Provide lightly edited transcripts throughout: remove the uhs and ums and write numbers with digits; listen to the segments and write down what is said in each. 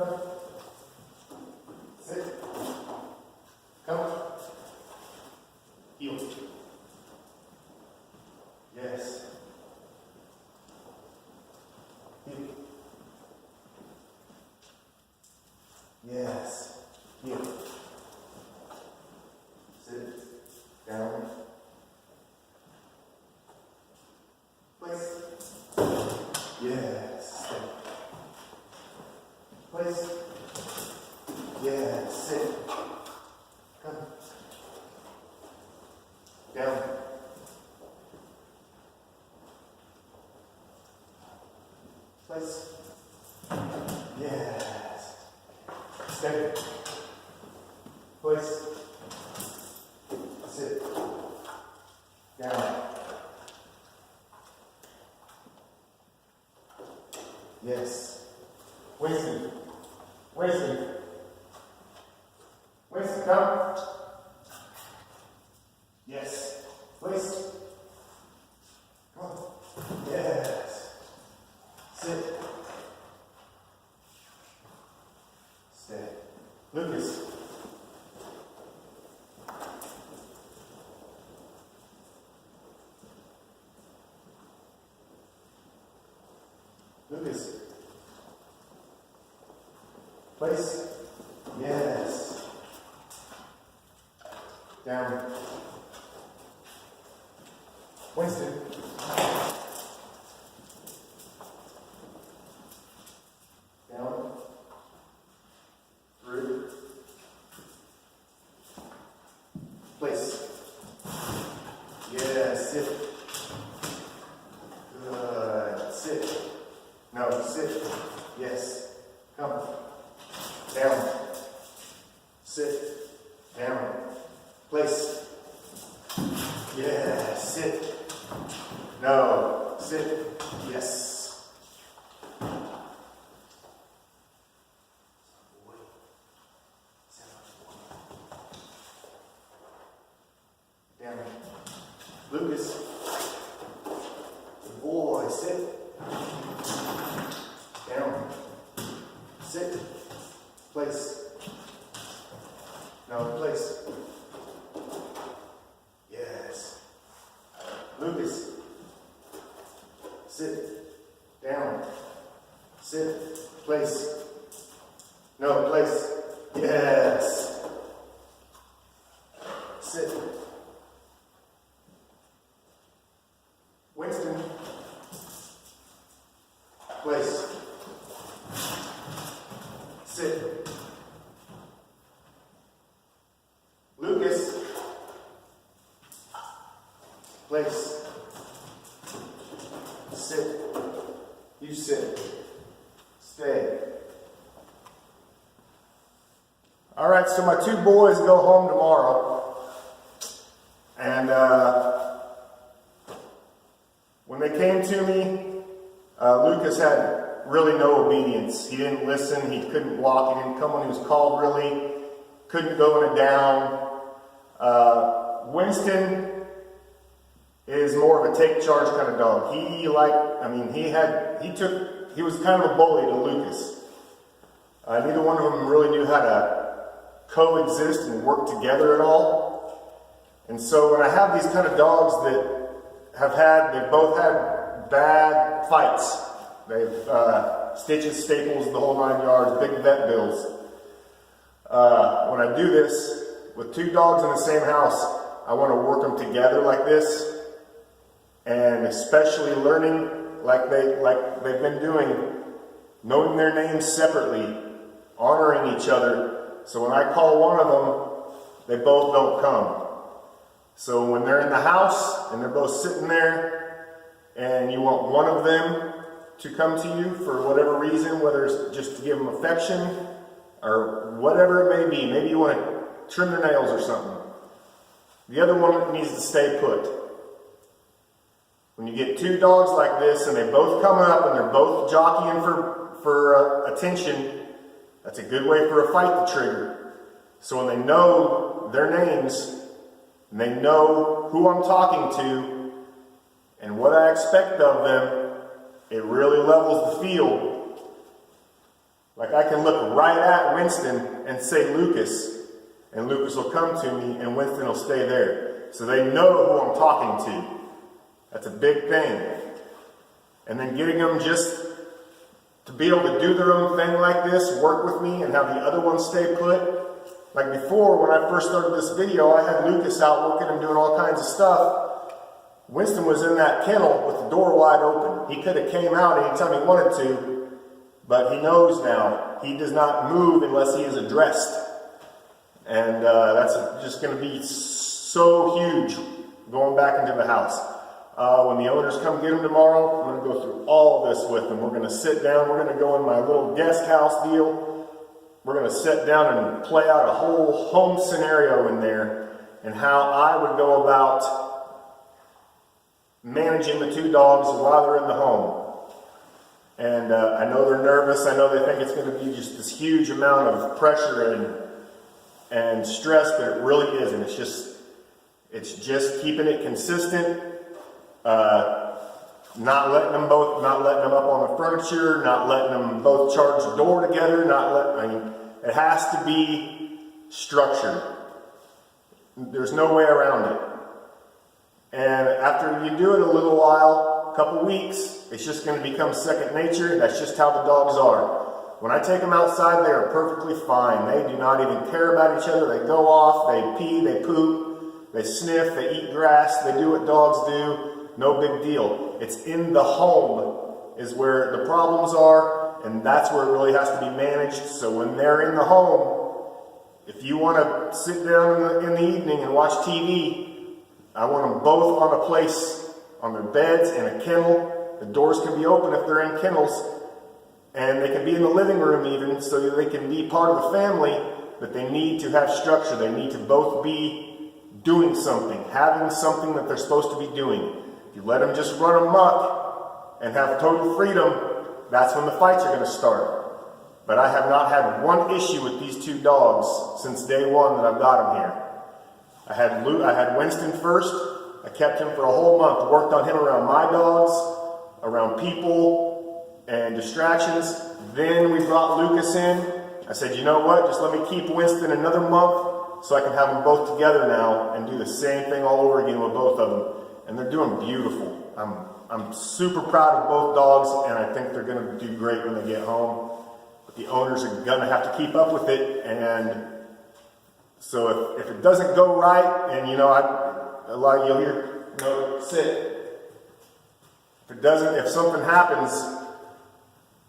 Come. Sit. Come. Heel. Yes. Heel. Yes. Heel. Sit. Down. Place. Yes. Stay. Place. Yes. Sit. Come. Down. Place. Yes. Stay. Place. Sit. Down. Yes. Winston. Winston. Winston, come. Yes. Place. Come on. Yes. Sit. Stay. Lucas. Lucas. Place. Yes. Down. Winston. Down. Through. Place. Yes. Sit. Good. Sit. No, sit. Yes. Come. Down. Sit. Down. Place. Yes. Sit. No. Sit. Yes. Down. Lucas. Good boy. Sit. Down. Sit. Place. No, place. Yes. Lucas. Sit. Down. Sit. Place. No, place. Yes. Sit. Winston. Place. Sit. Lucas. Place. Sit. You sit. Stay. All right, so my two boys go home tomorrow. And when they came to me, Lucas had really no obedience. He didn't listen. He couldn't walk. He didn't come when he was called, really. Couldn't go in a down. Winston is more of a take charge kind of dog. He was kind of a bully to Lucas. Neither one of them really knew how to coexist and work together at all. And so when I have these kind of dogs that they both had bad fights. They've stitches, staples, the whole 9 yards, big vet bills. When I do this with two dogs in the same house, I want to work them together like this, and especially learning like they've been doing, knowing their names separately, honoring each other. So when I call one of them, they both don't come. So when they're in the house and they're both sitting there, and you want one of them to come to you for whatever reason, whether it's just to give them affection or whatever it may be. Maybe you want to trim their nails or something. The other one needs to stay put. When you get two dogs like this and they both come up and they're both jockeying for attention, that's a good way for a fight to trigger. So when they know their names and they know who I'm talking to and what I expect of them, it really levels the field. Like I can look right at Winston and say Lucas, and Lucas will come to me and Winston will stay there. So they know who I'm talking to. That's a big thing. And then getting them just to be able to do their own thing like this, work with me and have the other ones stay put. Like before, when I first started this video, I had Lucas out working and doing all kinds of stuff. Winston was in that kennel with the door wide open. He could have came out anytime he wanted to, but he knows now he does not move unless he is addressed. And that's just going to be so huge going back into the house. When the owners come get him tomorrow, I'm going to go through all of this with them. We're going to sit down. We're going to go in my little guest house deal. We're going to sit down and play out a whole home scenario in there and how I would go about managing the two dogs while they're in the home. And I know they're nervous. I know they think it's going to be just this huge amount of pressure and stress, but it really isn't. It's just keeping it consistent. Not letting them up on the furniture, not letting them both charge the door together, it has to be structured. There's no way around it. And after you do it a little while, a couple weeks, it's just going to become second nature. That's just how the dogs are. When I take them outside, they are perfectly fine. They do not even care about each other. They go off, they pee, they poop, they sniff, they eat grass, they do what dogs do. No big deal. It's in the home is where the problems are, and that's where it really has to be managed. So when they're in the home, if you want to sit down in the evening and watch TV, I want them both on a place, on their beds, in a kennel. The doors can be open if they're in kennels, and they can be in the living room even, so that they can be part of the family, but they need to have structure. They need to both be doing something, having something that they're supposed to be doing. If you let them just run amok and have total freedom, that's when the fights are going to start. But I have not had one issue with these two dogs since day one that I've got them here. I had Winston first. I kept him for a whole month, worked on him around my dogs, around people and distractions. Then we brought Lucas in. I said, you know what, just let me keep Winston another month so I can have them both together now and do the same thing all over again with both of them. And they're doing beautiful. I'm super proud of both dogs, and I think they're going to do great when they get home. But the owners are going to have to keep up with it, and so if it doesn't go right, and a lot of you'll hear, sit. If something happens,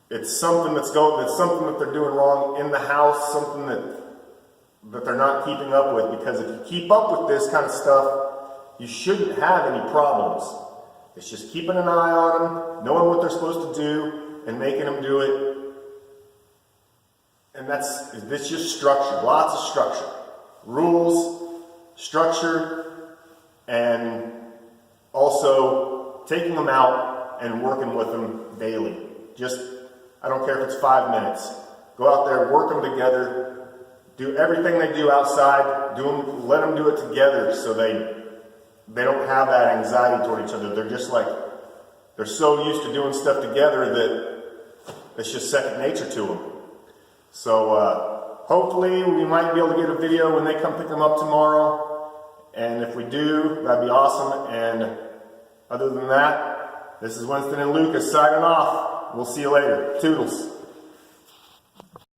it's something that's something that they're doing wrong in the house, something that they're not keeping up with. Because if you keep up with this kind of stuff, you shouldn't have any problems. It's just keeping an eye on them, knowing what they're supposed to do, and making them do it. And it's just structure, lots of structure. Rules, structure, and also taking them out and working with them daily. I don't care if it's 5 minutes. Go out there, work them together, do everything they do outside, let them do it together so they don't have that anxiety toward each other. They're so used to doing stuff together that it's just second nature to them. So hopefully we might be able to get a video when they come pick them up tomorrow. And if we do, that'd be awesome. And other than that, this is Winston and Lucas signing off. We'll see you later. Toodles.